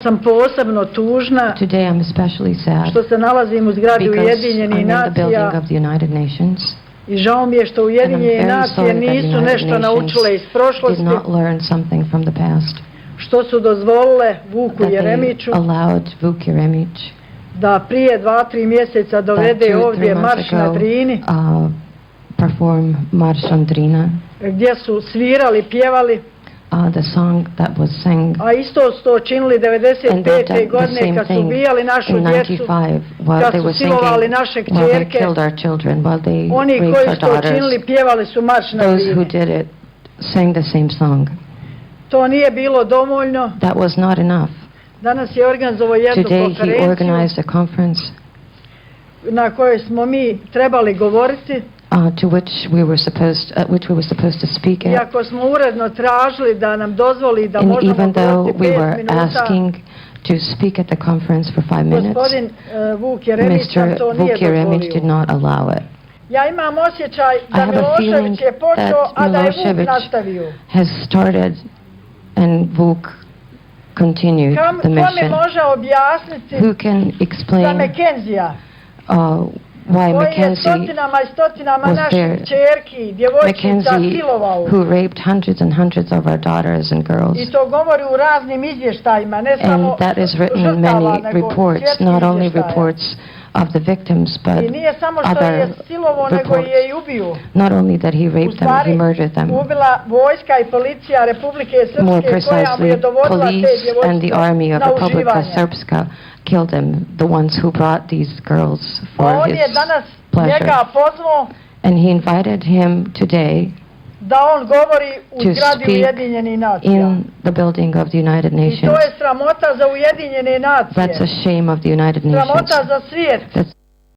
Sam posebno tužna Today I'm especially sad što se nalazim u zgradi Ujedinjenih nacija i žao mi je što Ujedinjene nacije nisu nešto naučile iz prošlosti, što su dozvolile Vuku Jeremiću da prije 2-3 mjeseca dovede ovdje marš na Drini, gdje su svirali, pjevali, the song that was sang, a isto su to činili 95. godine kad su ubijali našu djecu, kad su silovali naše kćerke. Oni koji su to činili pjevali su marš na Drini. To nije bilo dovoljno. Danas je organizovao jednu konferenciju na kojoj smo mi trebali govoriti. To which we were supposed to speak at. Iako smo uredno tražili da nam dozvoli da možemo govoriti 5 minuta, asking to speak at the conference for 5 minutes, gospodin Vuk Jeremić nam to nije dozvolio. Did not allow it. Ja imam osjećaj da Milošević je počeo, a da je Vuk nastavio. Has started and Vuk continued the mission. Ko mi može objasniti za McKenzija? Why Mackenzie was there. Mackenzie, who raped hundreds and hundreds of our daughters and girls. And that is written in many reports, not only reports of the victims, but other reports. Not only that he raped them, he murdered them. More precisely, police and the army of Republika Srpska killed him, the ones who brought these girls for his pleasure. And he invited him today to speak in the building of the United Nations. That's a shame of the United Nations. That's